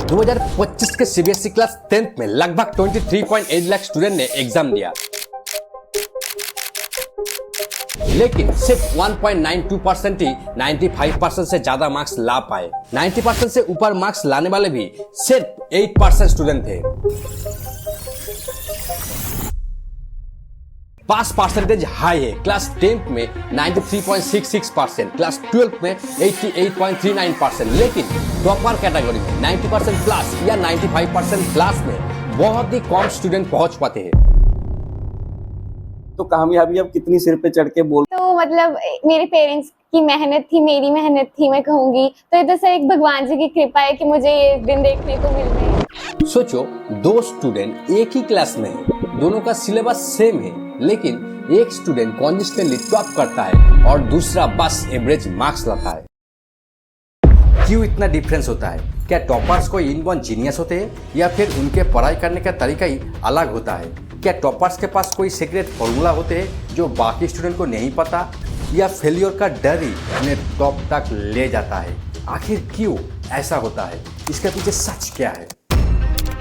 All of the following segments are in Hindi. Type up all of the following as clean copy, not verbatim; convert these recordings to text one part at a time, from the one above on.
2025 के सीबीएसई क्लास 10th में लगभग 23.8 लाख स्टूडेंट ने एग्जाम दिया, लेकिन सिर्फ 1.92% ही 95% से ज्यादा मार्क्स ला पाए। 90% से ऊपर मार्क्स लाने वाले भी सिर्फ 8% स्टूडेंट थे। पास परसेंटेज हाई है, क्लास 10th में 93.66%, क्लास 12th में 88.39%, लेकिन टॉपर कैटेगरी में 90% प्लस या 95% प्लस में बहुत ही कम स्टूडेंट पहुंच पाते हैं। तो कामयाबी अब कितनी सिर पे चढ़ के बोल, तो मतलब मेरे पेरेंट्स की मेहनत थी, मेरी मेहनत थी, मैं कहूंगी तो ये तो सर एक भगवान जी की कृपा है कि मुझे ये दिन देखने को मिल रहे हैं। सोचो, दो स्टूडेंट एक ही क्लास में हैं, दोनों का सिलेबस सेम है, लेकिन एक स्टूडेंट कॉन्जिस्टेंटली टॉप करता है और दूसरा बस एवरेज मार्क्स लाता है। क्यों इतना डिफरेंस होता है? क्या टॉपर्स कोई इनबॉर्न जीनियस होते हैं या फिर उनके पढ़ाई करने का तरीका ही अलग होता है? क्या टॉपर्स के पास कोई सीक्रेट फॉर्मूला होते हैं जो बाकी स्टूडेंट को नहीं पता, या फेलियर का डर ही उन्हें टॉप तक ले जाता है? आखिर क्यों ऐसा होता है? इसके पीछे सच क्या है?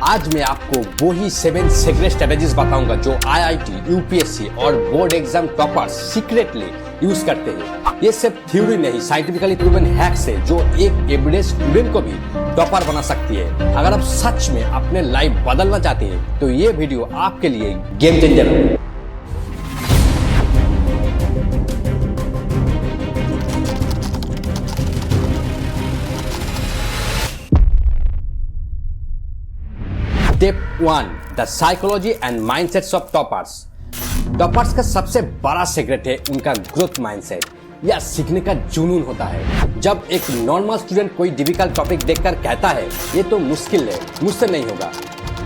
आज मैं आपको वो ही 7 सीक्रेट स्ट्रेटेजीज बताऊंगा जो आईआईटी, यूपीएससी और board exam toppers secretly use करते हैं। ये सिर्फ थ्योरी नहीं, साइंटिफिकली प्रूवन हैक्स है जो एक एवरेज स्टूडेंट को भी टॉपर बना सकती है। अगर आप सच में अपने लाइफ बदलना चाहते हैं तो ये वीडियो आपके लिए गेम चेंजर है। Step 1, the psychology and mindsets of toppers. Toppers का सबसे बड़ा सीक्रेट है उनका ग्रोथ माइंडसेट या सीखने का जुनून होता है। जब एक नॉर्मल स्टूडेंट कोई डिफिकल्ट टॉपिक देखकर कहता है ये तो मुश्किल है, मुझसे नहीं होगा,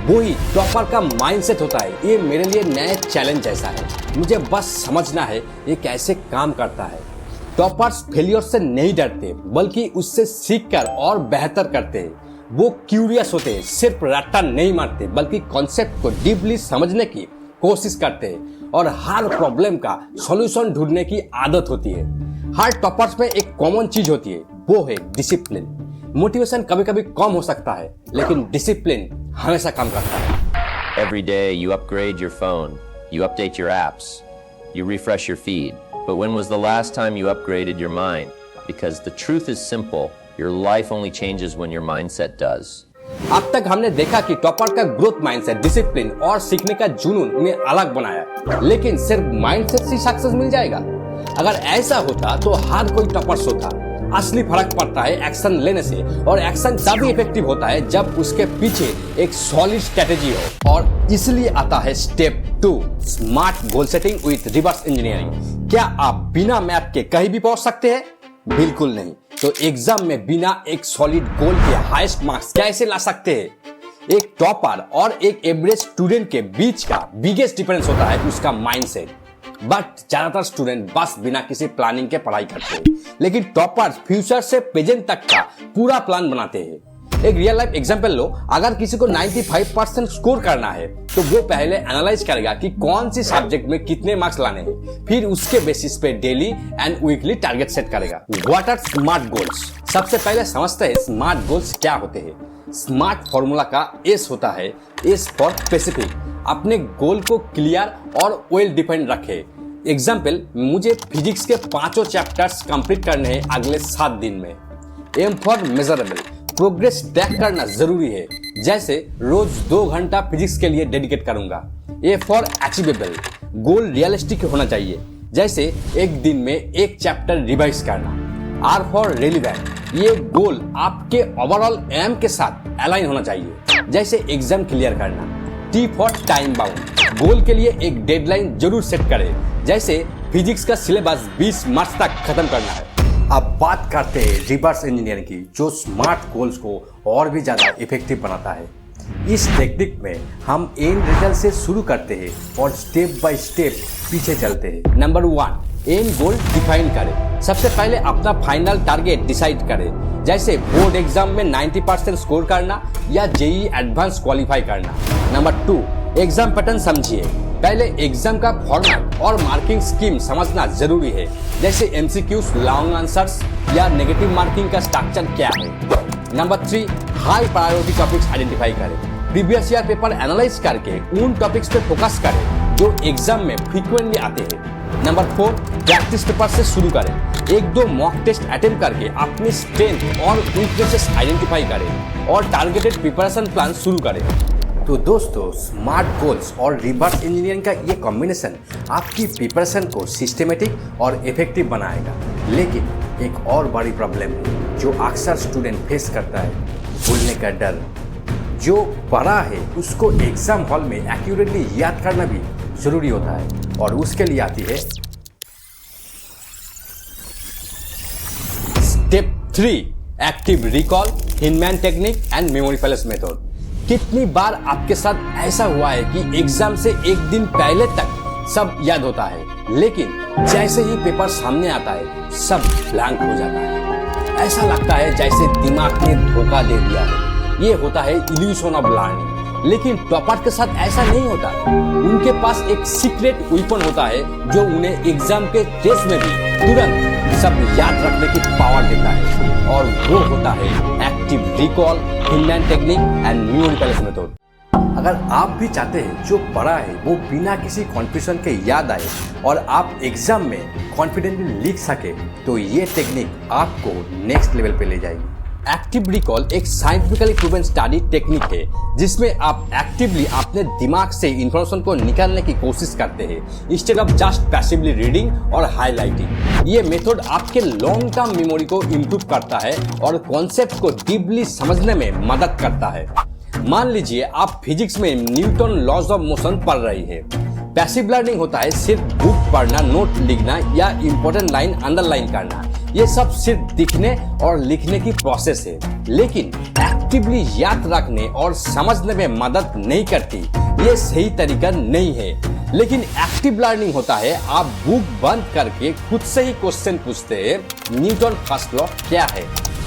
वो ही टॉपर का माइंडसेट होता है, ये मेरे लिए नया चैलेंज जैसा है, मुझे बस समझना है ये कैसे काम करता है। टॉपर्स फेलियर से नहीं डरते बल्कि उससे सीखकर और बेहतर करते हैं। वो क्यूरियस होते हैं, सिर्फ रट्टा नहीं मारते बल्कि कॉन्सेप्ट को डीपली समझने की कोशिश करते हैं और हर प्रॉब्लम का सॉल्यूशन ढूंढने की आदत होती है। हर टॉपर्स में एक कॉमन चीज होती है, वो है डिसिप्लिन। मोटिवेशन कभी कभी कम हो सकता है लेकिन डिसिप्लिन हमेशा काम करता है। Every day you upgrade your phone, you update your apps, you refresh your feed. But when was the last time you upgraded your mind? Because the truth is simple. Your life only changes when your mindset does. अब तक हमने देखा कि टॉपर का ग्रोथ माइंडसेट, डिसिप्लिन और सीखने का जुनून उन्हें अलग बनाया, लेकिन सिर्फ माइंडसेट से सक्सेस मिल जाएगा? अगर ऐसा होता तो हर कोई टॉपर्स होता। असली फर्क पड़ता है एक्शन लेने से, और एक्शन तभी इफेक्टिव होता है जब उसके पीछे एक सॉलिड स्ट्रेटेजी हो। और इसलिए आता है step 2, smart goal setting with reverse engineering. क्या आप बिना मैप के कहीं भी पहुंच सकते हैं? बिल्कुल नहीं। तो एग्जाम में बिना एक सॉलिड गोल के हाईएस्ट मार्क्स कैसे ला सकते हैं? एक टॉपर और एक एवरेज स्टूडेंट के बीच का बिगेस्ट डिफरेंस होता है उसका माइंडसेट। बट ज्यादातर स्टूडेंट बस बिना किसी प्लानिंग के पढ़ाई करते हैं, लेकिन टॉपर्स फ्यूचर से प्रेजेंट तक का पूरा प्लान बनाते हैं। एक रियल लाइफ एग्जांपल लो, अगर किसी को 95% स्कोर करना है तो वो पहले एनालाइज करेगा कि कौन सी सब्जेक्ट में कितने मार्क्स लाने हैं, फिर उसके बेसिस पे daily and weekly target set करेगा। What are smart goals? सबसे पहले समझते हैं स्मार्ट गोल्स क्या होते हैं। स्मार्ट फॉर्मूला का एस होता है, एस फॉर स्पेसिफिक। अपने गोल को क्लियर और वेल डिफाइंड रखे। एग्जाम्पल, मुझे फिजिक्स के 5 चैप्टर्स कंप्लीट करने हैं अगले 7 दिन में। M for measurable, progress track करना जरूरी है, जैसे रोज 2 घंटा फिजिक्स के लिए डेडिकेट करूंगा। A for achievable, goal realistic होना चाहिए, जैसे एक दिन में 1 चैप्टर रिवाइज करना। आर फॉर रेलिवेंट, ये गोल आपके ओवरऑल एम के साथ अलाइन होना चाहिए, जैसे एग्जाम क्लियर करना। टी फॉर टाइम बाउंड, गोल के लिए एक डेडलाइन जरूर सेट करें, जैसे फिजिक्स का सिलेबस 20 मार्च तक खत्म करना है। अब बात करते हैं रिवर्स इंजीनियरिंग की, जो स्मार्ट गोल्स को और भी ज्यादा इफेक्टिव बनाता है। इस टेक्निक में हम एंड रिजल्ट से शुरू करते हैं और स्टेप बाय स्टेप पीछे चलते हैं। नंबर 1, एंड गोल डिफाइन करें। सबसे पहले अपना फाइनल टारगेट डिसाइड करें, जैसे बोर्ड एग्जाम में 90% स्कोर करना या जेईई एडवांस क्वालिफाई करना। नंबर 2, एग्जाम पैटर्न समझिए। पहले एग्जाम का फॉर्मेट और मार्किंग स्कीम समझना जरूरी है, जैसे एमसीक्यूज, लॉन्ग आंसर्स या नेगेटिव मार्किंग का स्ट्रक्चर क्या है। Number 3, high priority topics identify करें। प्रीवियस ईयर पेपर एनालाइज करके उन टॉपिक्स पे फोकस करें जो एग्जाम में फ्रीक्वेंटली आते हैं। नंबर 4, प्रैक्टिस पेपर से शुरू करें। 1-2 मॉक टेस्ट अटेम्प्ट करके अपनी स्ट्रेंथ और वीकनेसेस आइडेंटिफाई करें और टारगेटेड प्रिपरेशन प्लान शुरू करें। तो दोस्तों, स्मार्ट गोल्स और रिवर्स इंजीनियरिंग का ये कॉम्बिनेशन आपकी प्रिपरेशन को सिस्टमेटिक और इफेक्टिव बनाएगा। लेकिन एक और बड़ी प्रॉब्लम है जो अक्सर स्टूडेंट फेस करता है, भूलने का डर। जो पढ़ा है उसको एग्जाम हॉल में एक्यूरेटली याद करना भी जरूरी होता है और उसके लिए आती है step 3, active recall, Feynman technique and memory palace method. कितनी बार आपके साथ ऐसा हुआ है कि एग्जाम से एक दिन पहले तक सब याद होता है, लेकिन जैसे ही पेपर सामने आता है सब ब्लैंक हो जाता है। ऐसा लगता है जैसे दिमाग ने धोखा दे दिया है। ये होता है इल्यूशन ऑफ लर्निंग। लेकिन टॉपर के साथ ऐसा नहीं होता। उनके पास एक सीक्रेट वेपन होता है जो उन्हें एग्जाम के टेस्ट में भी तुरंत सब याद रखने की पावर देता है, और वो होता है active recall, Feynman technique and memory palace method. अगर आप भी चाहते हैं जो पढ़ा है वो बिना किसी कॉन्फ्यूजन के याद आए और आप एग्जाम में कॉन्फिडेंटली लिख सके, तो ये टेक्निक आपको नेक्स्ट लेवल पे ले जाएगी। एक्टिव रिकॉल एक साइंटिफिकली प्रूवन स्टडी टेक्निक है जिसमें आप एक्टिवली अपने दिमाग से इंफॉर्मेशन को निकालने की कोशिश करते हैं instead of just passively reading और हाईलाइटिंग। ये मेथड आपके लॉन्ग टर्म मेमोरी को इम्प्रूव करता है और कॉन्सेप्ट को डीपली समझने में मदद करता है। मान लीजिए आप फिजिक्स में न्यूटन लॉज ऑफ मोशन पढ़ रही है। पैसिव लर्निंग होता है सिर्फ बुक पढ़ना, नोट लिखना या इंपॉर्टेंट लाइन अंडरलाइन करना। ये सब सिर्फ दिखने और लिखने की प्रोसेस है, लेकिन एक्टिवली याद रखने और समझने में मदद नहीं करती। ये सही तरीका नहीं है। लेकिन एक्टिव लर्निंग होता है आप बुक बंद करके खुद से ही क्वेश्चन पूछते हैं, न्यूटन फर्स्ट लॉ क्या है,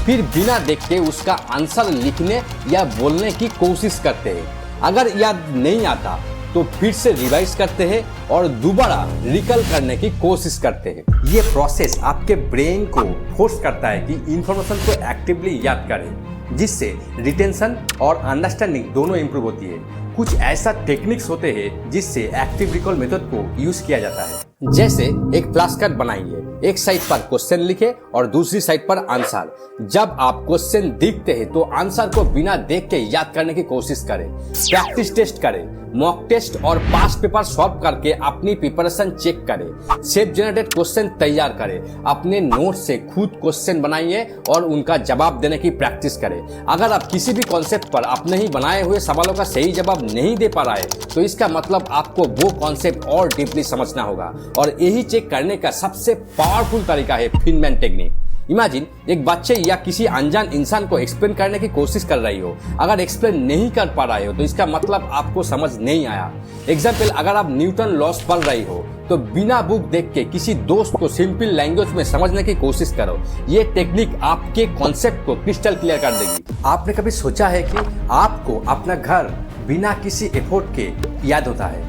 फिर बिना देख के उसका आंसर लिखने या बोलने की कोशिश करते हैं। अगर याद नहीं आता तो फिर से रिवाइज करते हैं और दोबारा रिकॉल करने की कोशिश करते हैं। ये प्रोसेस आपके ब्रेन को फोर्स करता है कि इंफॉर्मेशन को एक्टिवली याद करें, जिससे रिटेंशन और अंडरस्टैंडिंग दोनों इंप्रूव होती है। कुछ ऐसा टेक्निक्स होते हैं जिससे एक्टिव रिकॉल मेथड को यूज किया जाता है। जैसे एक फ्लैश कार्ड बनाइए, एक साइड पर क्वेश्चन लिखे और दूसरी साइड पर आंसर। जब आप क्वेश्चन देखते हैं तो आंसर को बिना देख के याद करने की कोशिश करें। प्रैक्टिस टेस्ट करें, मॉक टेस्ट और पास्ट पेपर सॉल्व करके अपनी प्रिपरेशन चेक करें। सेल्फ जनरेटेड क्वेश्चन तैयार करें, अपने नोट से खुद क्वेश्चन बनाइए और उनका जवाब देने की प्रैक्टिस करें। अगर आप किसी भी कॉन्सेप्ट पर अपने ही बनाए हुए सवालों का सही जवाब नहीं दे पा रहे तो इसका मतलब आपको वो कॉन्सेप्ट और डीपली समझना होगा, और यही चेक करने का सबसे पावरफुल तरीका है हिनमैन टेक्निक। इमेजिन एक बच्चे या किसी अनजान इंसान को एक्सप्लेन करने की कोशिश कर रही हो। अगर एक्सप्लेन नहीं कर पा रहे हो तो इसका मतलब आपको समझ नहीं आया। एग्जाम्पल, अगर आप न्यूटन लॉस पढ़ रही हो तो बिना बुक देख के किसी दोस्त को सिंपल लैंग्वेज में समझने की कोशिश करो। ये टेक्निक आपके कॉन्सेप्ट को क्रिस्टल क्लियर कर देगी। आपने कभी सोचा है कि आपको अपना घर बिना किसी एफर्ट के याद होता है?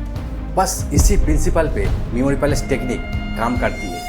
बस इसी प्रिंसिपल पे मेमोरी पैलेस टेक्निक काम करती है।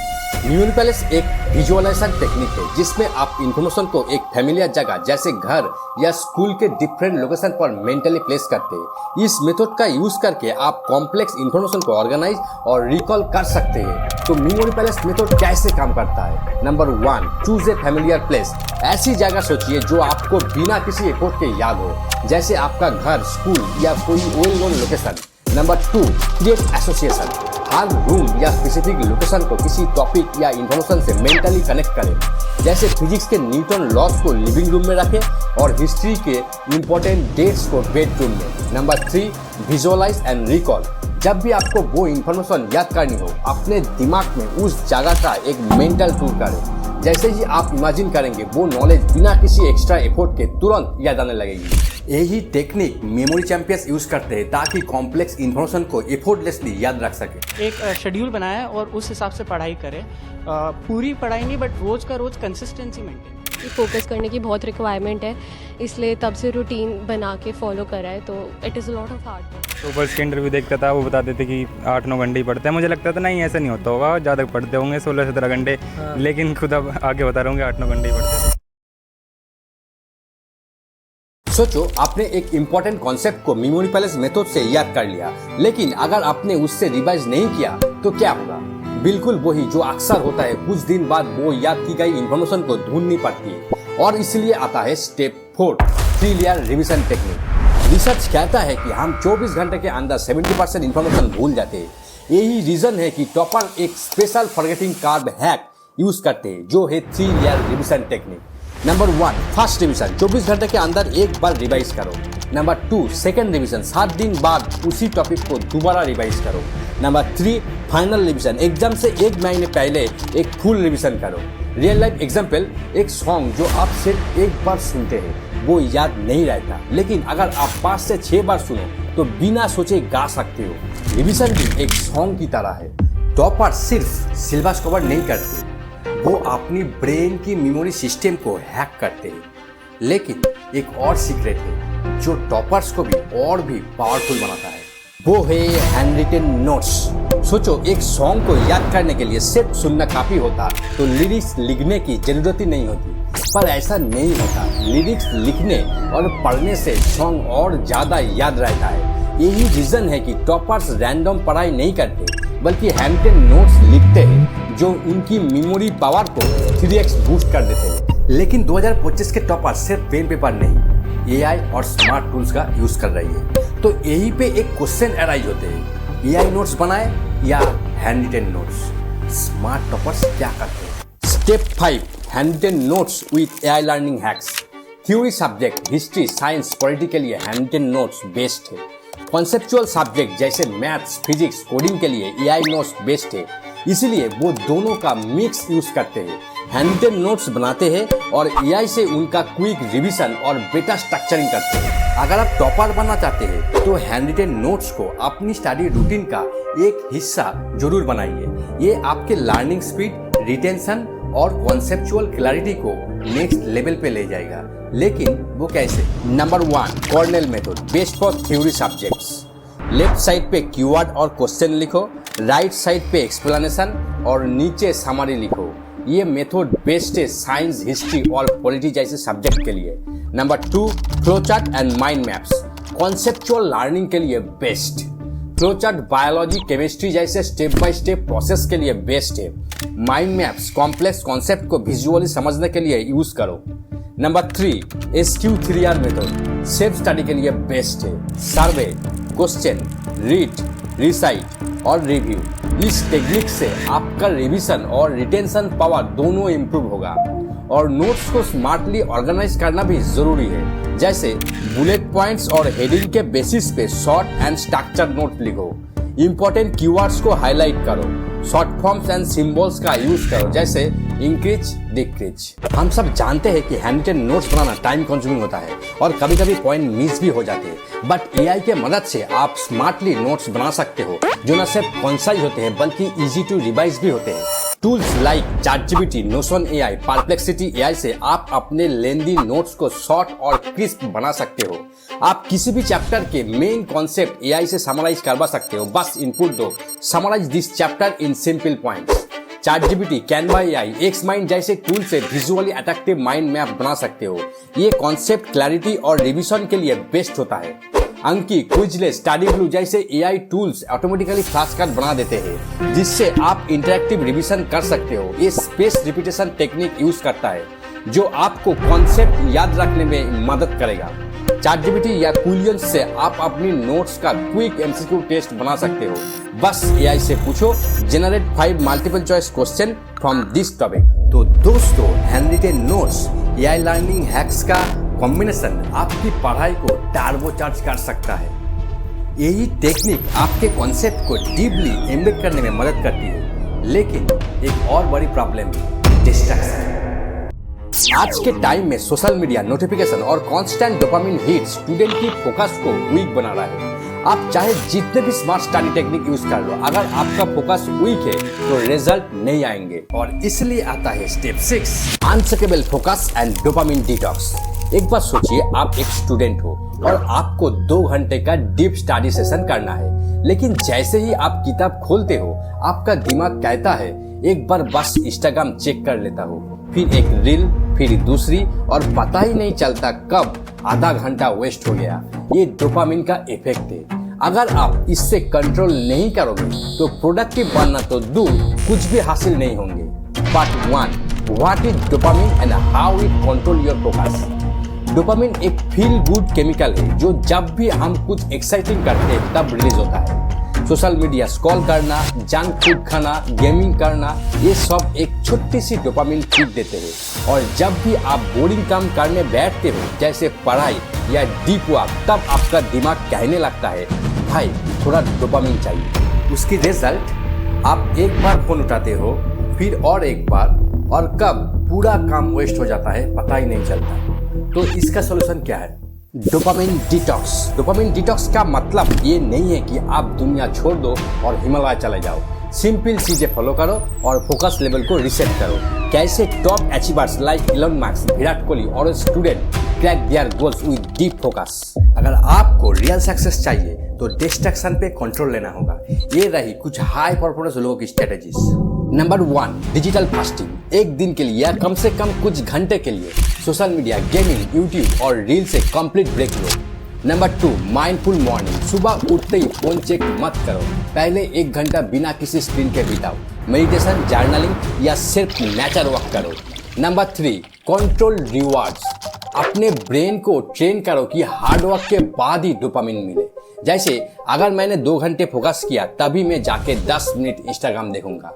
मेमोरी पैलेस एक विजुअलाइजेशन टेक्निक है जिसमें आप इंफॉर्मेशन को एक फैमिलियर जगह जैसे घर या स्कूल के डिफरेंट लोकेशन पर मेंटली प्लेस करते हैं। इस मेथड का यूज करके आप कॉम्प्लेक्स इंफॉर्मेशन को ऑर्गेनाइज और रिकॉल कर सकते हैं। तो मेमोरी पैलेस मेथड कैसे काम करता है? Number 1, choose a familiar place. ऐसी जगह सोचिए जो आपको बिना किसी एफर्ट के याद हो, जैसे आपका घर, स्कूल या कोई well known location. Number 2, create association. हर रूम या स्पेसिफिक लोकेशन को किसी टॉपिक या इंफॉर्मेशन से मेंटली कनेक्ट करें। जैसे फिजिक्स के न्यूटन लॉस को लिविंग रूम में रखें और हिस्ट्री के इंपॉर्टेंट डेट्स को बेडरूम में। Number 3, visualise and recall. जब भी आपको वो इंफॉर्मेशन याद करनी हो, अपने दिमाग में उस जगह का एक मेंटल टूर करें। जैसे ही आप इमेजिन करेंगे वो नॉलेज बिना किसी एक्स्ट्रा एफर्ट के तुरंत याद आने लगेगी। यही टेक्निक मेमोरी चैंपियंस यूज करते हैं ताकि कॉम्प्लेक्स इंफॉर्मेशन को एफर्टलेसली याद रख सके। एक शेड्यूल बनाया और उस हिसाब से पढ़ाई करें। पूरी पढ़ाई नहीं, बट रोज का रोज कंसिस्टेंसी मेंटेन। फोकस करने की बहुत रिक्वायरमेंट है, इसलिए तब से रूटीन बना के फॉलो करा है, तो it is a lot of hard work. तो बस के इंटरव्यू देखता था, वो बताते थे कि 8-9 घंटे ही पढ़ते हैं। मुझे लगता था नहीं, ऐसा नहीं होता होगा, ज़्यादा पढ़ते होंगे 16-17 घंटे, लेकिन खुद अब आगे बता रहा हूँ कि 8-9 घंटे ही पढ़ते थे। सोचो आपने एक इंपॉर्टेंट कॉन्सेप्ट को मेमोरी पैलेस मेथड से याद कर लिया, लेकिन अगर आपने उससे रिवाइज नहीं किया तो क्या होगा? बिल्कुल वही जो अक्सर होता है, कुछ दिन बाद वो याद की गई इंफॉर्मेशन को ढूंढनी पड़ती है और इसलिए आता है step 4, 3 layer revision technique. Research कहता है कि हम 24 घंटे के अंदर 70% इंफॉर्मेशन भूल जाते हैं। यही रीजन है कि टॉपर एक special forgetting card hack use करते हैं जो है 3 layer revision technique. Number 1 first revision, 24 घंटे के अंदर एक बार रिवाइज करो। नंबर 2 सेकंड रिवीजन, 7 दिन बाद उसी टॉपिक को दोबारा रिवाइज करो। नंबर 3 फाइनल रिवीजन, एग्जाम से 1 महीने पहले एक फुल रिवीजन करो। रियल लाइफ एग्जाम्पल, एक सॉन्ग जो आप सिर्फ एक बार सुनते हैं वो याद नहीं रहता, लेकिन अगर आप 5 से 6 बार सुनो तो बिना सोचे गा सकते हो। रिवीजन भी एक सॉन्ग की तरह है। टॉपर सिर्फ सिलेबस कवर नहीं करते, वो अपनी ब्रेन की मेमोरी सिस्टम को हैक करते हैं। लेकिन एक और सीक्रेट है जो टॉपर्स को भी और भी पावरफुल बनाता है, वो है हैंड रिटन नोट्स। सोचो एक सॉन्ग को याद करने के लिए सिर्फ सुनना काफी होता तो लिरिक्स लिखने की जरूरत ही नहीं होती, पर ऐसा नहीं होता। लिरिक्स लिखने और पढ़ने से सॉन्ग और ज्यादा याद रहता है। यही रीजन है कि टॉपर्स रैंडम पढ़ाई नहीं करते बल्कि हैंड रिटन नोट्स लिखते हैं जो उनकी मेमोरी पावर को 3x बूस्ट कर देते हैं। लेकिन 2025 के टॉपर सिर्फ पेन पेपर नहीं, एआई और स्मार्ट टूल्स का यूज कर रही है। तो यही पे एक क्वेश्चन अराइज होते हैं, एआई नोट्स बनाए या handwritten notes? Smart toppers क्या करते हैं? Step 5 handwritten notes with AI learning hacks. Theory subject history science polity के लिए हैंड रिटन नोट्स बेस्ट है। कॉन्सेप्चुअल सब्जेक्ट जैसे मैथ्स फिजिक्स कोडिंग के लिए एआई नोट्स बेस्ट है, इसलिए वो दोनों का मिक्स यूज करते हैं। हैंड रिटन नोट्स बनाते हैं और एआई से उनका क्विक रिवीजन और बेटा स्ट्रक्चरिंग करते हैं। अगर आप टॉपर बनना चाहते हैं तो हैंड रिटन नोट्स को अपनी स्टडी रूटीन का एक हिस्सा जरूर बनाइए। ये आपके लर्निंग स्पीड, रिटेंशन और कॉन्सेप्चुअल क्लैरिटी को नेक्स्ट लेवल पे ले जाएगा। लेकिन वो कैसे? Number 1 Cornell method, best for theory subjects. Left side पे कीवर्ड और क्वेश्चन लिखो, राइट साइड पे एक्सप्लेनेशन और नीचे समरी लिखो। ये मेथड बेस्ट है साइंस हिस्ट्री और पॉलिटी जैसे सब्जेक्ट के लिए। Number 2 flowchart and mind maps, conceptual learning के लिए बेस्ट। फ्लोचार्ट बायोलॉजी केमिस्ट्री जैसे स्टेप बाय स्टेप प्रोसेस के लिए बेस्ट है। माइंड मैप्स कॉम्प्लेक्स कॉन्सेप्ट को विजुअली समझने के लिए यूज करो। Number 3 SQ3R method, self study के लिए बेस्ट है। सर्वे, क्वेश्चन, रीड, रिसाइट और रिव्यू। इस टेक्निक से आपका रिवीजन और रिटेंशन पावर दोनों इंप्रूव होगा। और नोट्स को स्मार्टली ऑर्गेनाइज करना भी जरूरी है, जैसे बुलेट पॉइंट्स और हेडिंग के बेसिस पे शॉर्ट एंड स्ट्रक्चर नोट लिखो। इंपॉर्टेंट कीवर्ड्स को हाईलाइट करो, शॉर्ट फॉर्म्स एंड सिंबल्स का यूज करो जैसे इंक्रीज डिक्रीज। हम सब जानते हैं कि हैंड रिटन नोट्स बनाना टाइम कंज्यूमिंग होता है और कभी कभी पॉइंट मिस भी हो जाते हैं, बट एआई के मदद से आप स्मार्टली नोट्स बना सकते हो जो न सिर्फ कंसाइज होते हैं बल्कि इजी टू रिवाइज भी होते हैं। Tools like ChatGPT, Notion AI, Perplexity AI से आप अपने लेंदी नोट्स को शॉर्ट और क्रिस्प बना सकते हो। आप किसी भी चैप्टर के मेन कॉन्सेप्ट एआई से समराइज करवा सकते हो। बस इनपुट दो, summarise this chapter in simple points. ChatGPT, Canva AI, XMind जैसे टूल से विजुअली अट्रैक्टिव माइंड मैप बना सकते हो। ये कॉन्सेप्ट क्लैरिटी और रिवीजन के लिए बेस्ट होता है। अंकी, क्विजलेस, स्टडी ब्लू जैसे AI tools automatically flash card बना देते हैं जिससे आप इंटरैक्टिव रिवीजन कर सकते हो। ये स्पेस रिपीटेशन टेक्निक यूज करता है जो आपको कॉन्सेप्ट याद रखने में मदद करेगा। ChatGPT या क्विलियन से आप अपनी नोट्स का क्विक MCQ टेस्ट बना सकते हो। बस एआई से पूछो, generate 5 multiple choice question from this topic. तो दोस्तों, handwritten notes AI learning hacks का कॉम्बिनेशन आपकी पढ़ाई को टर्बोचार्ज कर सकता है। यही टेक्निक आपके कॉन्सेप्ट को डीपली एम्बेड करने में मदद करती है। लेकिन एक और बड़ी प्रॉब्लम है, डिस्ट्रैक्शन। आज के टाइम में सोशल मीडिया, नोटिफिकेशन और कांस्टेंट डोपामिन हिट स्टूडेंट की फोकस को वीक बना रहा है। आप चाहे जितने भी स्मार्ट स्टडी टेक्निक यूज कर लो, अगर आपका फोकस वीक है तो रिजल्ट नहीं आएंगे। और इसलिए आता है step 6, unstable focus and dopamine detox. एक बार सोचिए, आप एक स्टूडेंट हो और आपको 2 घंटे का डीप स्टडी सेशन करना है, लेकिन जैसे ही आप किताब खोलते हो आपका दिमाग कहता है एक बार बस इंस्टाग्राम चेक कर लेता हूँ, फिर एक रील, फिर दूसरी, और पता ही नहीं चलता कब आधा घंटा वेस्ट हो गया। ये डोपामिन का इफेक्ट है। अगर आप इससे कंट्रोल नहीं करोगे तो प्रोडक्टिव बनना तो दूर, कुछ भी हासिल नहीं होंगे। Part 1, what is dopamine and how it control your focus. Dopamine एक फील गुड केमिकल है जो जब भी हम कुछ एक्साइटिंग करते हैं तब रिलीज होता है। सोशल मीडिया स्क्रॉल करना, जंक फूड खाना, गेमिंग करना, ये सब एक छोटी सी डोपामिन किक देते हैं। और जब भी आप बोरिंग काम करने बैठते हो, जैसे पढ़ाई या डीप वर्क, तब आपका दिमाग कहने लगता है भाई थोड़ा डोपामिन चाहिए। उसकी रिजल्ट, आप एक बार फोन उठाते हो, फिर और एक बार, और कब पूरा काम वेस्ट हो जाता है पता ही नहीं चलता। तो इसका सोल्यूशन क्या है? Dopamine detox. डोपामिन डिटॉक्स का मतलब ये नहीं है कि आप दुनिया छोड़ दो और हिमालय चले जाओ। सिंपल चीजें फॉलो करो और फोकस लेवल को रिसेट करो। कैसे top achievers like Elon Musk, Virat Kohli और student crack their goals with deep focus. अगर आपको रियल सक्सेस चाहिए तो डिस्ट्रैक्शन पे कंट्रोल लेना होगा। ये रही कुछ हाई परफॉर्मेंस लोगों की स्ट्रेटेजीज। Number 1, digital fasting. एक दिन के लिए या कम से कम कुछ घंटे के लिए सोशल मीडिया, गेमिंग, यूट्यूब और रील से कंप्लीट ब्रेक लो। Number 2, mindful morning. सुबह उठते ही फोन चेक मत करो, पहले 1 घंटा बिना किसी स्क्रीन के बिताओ। मेडिटेशन, जर्नलिंग या सिर्फ नेचर वॉक करो। Number 3, control rewards. अपने ब्रेन को ट्रेन करो कि हार्डवर्क के बाद ही डोपामिन मिले। जैसे अगर मैंने 2 घंटे फोकस किया तभी मैं जाके 10 मिनट इंस्टाग्राम देखूंगा।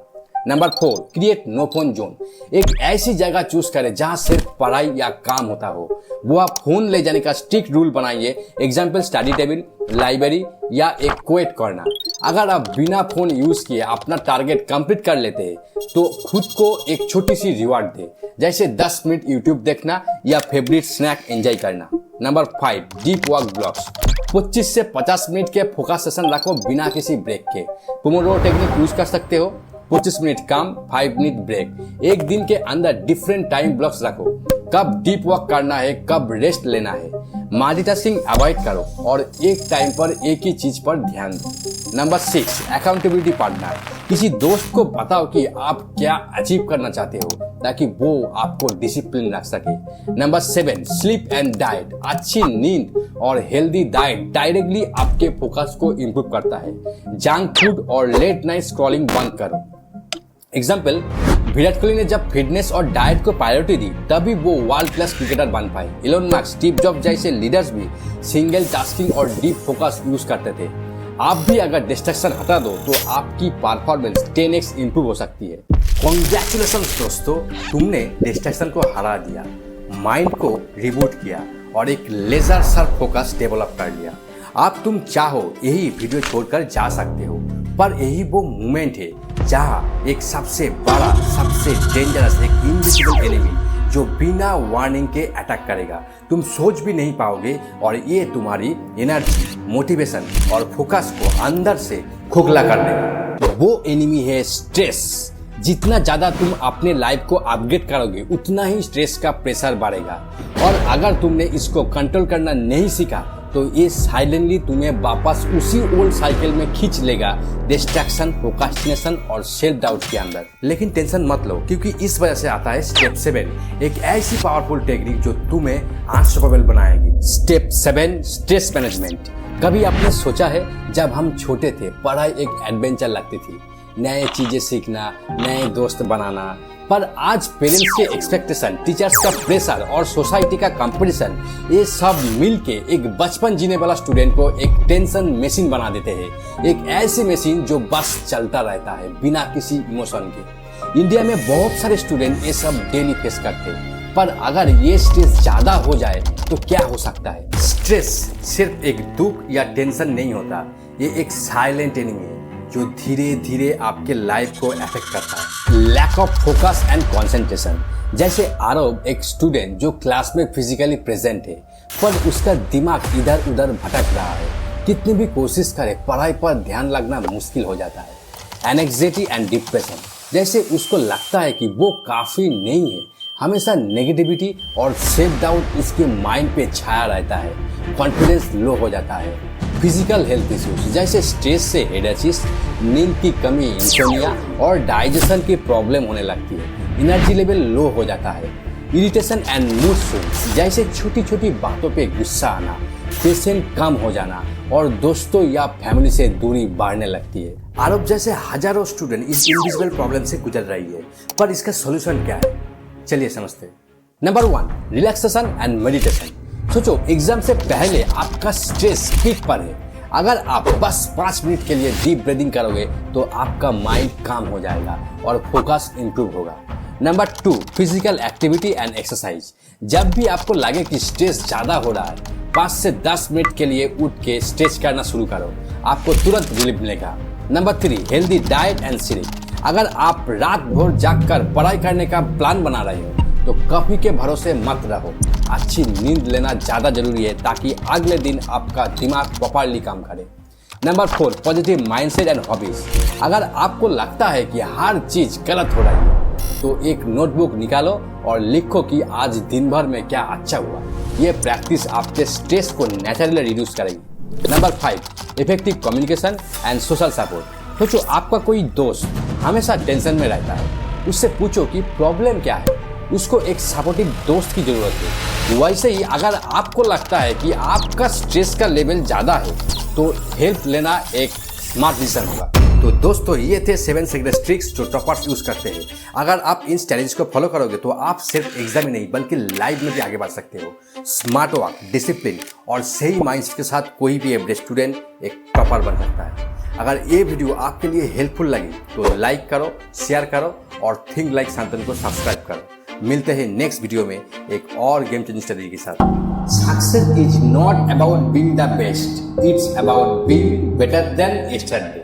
Number 4, create no phone zone. एक ऐसी जगह चूज करें जहां सिर्फ पढ़ाई या काम होता हो। वो आप फोन ले जाने का स्ट्रिक्ट रूल बनाइए। एग्जाम्पल, स्टडी टेबल, लाइब्रेरी या एक क्वेट कॉर्नर। अगर आप बिना फोन यूज किए अपना टारगेट कंप्लीट कर लेते हैं तो खुद को एक छोटी सी रिवार्ड दे, जैसे 10 मिनट यूट्यूब देखना या फेवरेट स्नैक एंजॉय करना। Number 5, deep work blocks. 25 से 50 मिनट के फोकस सेशन रखो बिना किसी ब्रेक के। पोमोडोरो टेक्निक यूज कर सकते हो। 25 मिनट काम, 5 मिनट ब्रेक। एक दिन के अंदर डिफरेंट टाइम ब्लॉक्स रखो, कब डीप वर्क करना है, कब रेस्ट लेना है। मल्टीटास्किंग अवॉइड करो और एक टाइम पर एक ही चीज पर ध्यान दो। Number 6, accountability partner. किसी दोस्त को बताओ कि आप क्या अचीव करना चाहते हो ताकि वो आपको डिसिप्लिन रख सके। Number 7, sleep and diet. अच्छी नींद और हेल्दी डाइट डायरेक्टली आपके फोकस को इंप्रूव करता है। जंक फूड और लेट नाइट स्क्रॉलिंग बंद करो। एग्जाम्पल, विराट कोहली ने जब फिटनेस और डाइट को प्रायोरिटी दी तभी वो वर्ल्ड क्लास क्रिकेटर बन पाए। इलोन मस्क, स्टीव जॉब्स जैसे लीडर्स भी सिंगल टास्किंग और डीप फोकस यूज करते थे। आप भी अगर डिस्ट्रैक्शन हटा दो तो आपकी परफॉर्मेंस 10x इंप्रूव हो सकती है। कांग्रेचुलेशंस दोस्तों, तुमने डिस्ट्रैक्शन को हरा दिया, माइंड को रिबूट किया और एक लेजर शार्प फोकस डेवलप कर लिया। अब तुम चाहो यही वीडियो छोड़कर जा सकते हो, पर यही वो मोमेंट है जहां एक सबसे बड़ा, सबसे डेंजरस, एक इनविजिबल एनिमी जो बिना वार्निंग के अटैक करेगा। तुम सोच भी नहीं पाओगे और ये तुम्हारी एनर्जी, मोटिवेशन और फोकस को अंदर से खोखला कर देगा। वो एनिमी है स्ट्रेस। जितना ज्यादा तुम अपने लाइफ को अपग्रेड करोगे उतना ही स्ट्रेस का प्रेशर बढ़ेगा। और अगर तुमने इसको कंट्रोल करना नहीं सीखा तो ये साइलेंटली तुम्हें वापस उसी ओल्ड साइकिल में खींच लेगा, डिस्ट्रैक्शन, प्रोक्रास्टिनेशन और सेल्फ डाउट के अंदर। लेकिन टेंशन मत लो, क्योंकि इस वजह से आता है स्टेप 7, एक ऐसी पावरफुल टेक्निक जो तुम्हें अनस्टॉपेबल बनाएगी। Step 7, stress management. कभी आपने सोचा है जब हम छोटे थे पढ़ाई एक एडवेंचर लगती थी, नए चीजें सीखना, नए दोस्त बनाना, पर आज पेरेंट्स के एक्सपेक्टेशन, टीचर्स का प्रेशर और सोसाइटी का कंपटीशन, ये सब मिलके एक बचपन जीने वाला स्टूडेंट को एक टेंशन मशीन बना देते हैं। एक ऐसी मशीन जो बस चलता रहता है बिना किसी इमोशन के। इंडिया में बहुत सारे स्टूडेंट ये सब डेली फेस करते हैं, पर अगर ये स्ट्रेस ज्यादा हो जाए तो क्या हो सकता है? स्ट्रेस सिर्फ एक दुख या टेंशन नहीं होता, ये एक साइलेंट एनिमी है जो धीरे धीरे आपके लाइफ को अफेक्ट करता है। Lack of focus and concentration. जैसे आरव, एक स्टूडेंट जो क्लास में फिजिकली प्रेजेंट है पर उसका दिमाग इधर उधर भटक रहा है। कितनी भी कोशिश करे पढ़ाई पर ध्यान लगना मुश्किल हो जाता है। Anxiety and depression. जैसे उसको लगता है कि वो काफी नहीं है, हमेशा नेगेटिविटी और सेल्फ डाउट इसके माइंड पे छाया रहता है। कॉन्फिडेंस लो हो जाता है। फिजिकल हेल्थ इश्यूज जैसे स्ट्रेस से हेडेचिस, नींद की कमी, इंसोमिया और डाइजेशन की प्रॉब्लम होने लगती है। एनर्जी लेवल लो हो जाता है। इरिटेशन एंड मूड स्विंग्स जैसे छोटी छोटी बातों पे गुस्सा आना, पेशेंस कम हो जाना और दोस्तों या फैमिली से दूरी बढ़ने लगती है। आरोप जैसे हजारों स्टूडेंट इस इनविजिबल प्रॉब्लम से गुजर रही है, पर इसका सॉल्यूशन क्या है, चलिए समझते हैं। Number 1, relaxation and meditation. सोचो एग्जाम से पहले आपका स्ट्रेस पीक पर है। अगर आप बस 5 मिनट के लिए डीप ब्रीदिंग करोगे तो आपका माइंड काम हो जाएगा और फोकस इंप्रूव होगा। Number 2, physical activity and exercise. जब भी आपको लगे कि स्ट्रेस ज्यादा हो रहा है, 5 से 10 मिनट के लिए उठ के स्ट्रेच करना शुरू करो, आपको तुरंत रिलीफ मिलेगा। Number 3, healthy diet and sleep. अगर आप रात भर जागकर पढ़ाई करने का प्लान बना रहे हो तो कॉफी के भरोसे मत रहो। अच्छी नींद लेना ज्यादा जरूरी है ताकि अगले दिन आपका दिमाग प्रॉपर्ली काम करे। Number 4, positive mindset and hobbies. अगर आपको लगता है कि हर चीज गलत हो रही है तो एक नोटबुक निकालो और लिखो कि आज दिन भर में क्या अच्छा हुआ। ये प्रैक्टिस आपके स्ट्रेस को नेचुरली रिड्यूस करेगी। Number 5, effective communication and social support. सोचो आपका कोई दोस्त हमेशा टेंशन में रहता है, उससे पूछो कि प्रॉब्लम क्या है। उसको एक सपोर्टिव दोस्त की जरूरत है। वैसे ही अगर आपको लगता है कि आपका स्ट्रेस का लेवल ज़्यादा है तो हेल्प लेना एक स्मार्ट डिसीजन होगा। तो दोस्तों ये थे 7 सीक्रेट ट्रिक्स जो टॉपर्स यूज करते हैं। अगर आप इन स्ट्रेटेजी को फॉलो करोगे तो आप सिर्फ एग्जाम ही नहीं बल्कि लाइफ में भी आगे बढ़ सकते हो। स्मार्ट वर्क, डिसिप्लिन और सही माइंडसेट के साथ कोई भी एवरेज स्टूडेंट एक टॉपर बन सकता है। अगर ये वीडियो आपके लिए हेल्पफुल लगी तो लाइक करो, शेयर करो और थिंक लाइक शांतनु को सब्सक्राइब करो। मिलते हैं नेक्स्ट वीडियो में एक और गेम चेंजिंग स्ट्रेटेजी के साथ। Success is not about being the best, it's about being better than yesterday.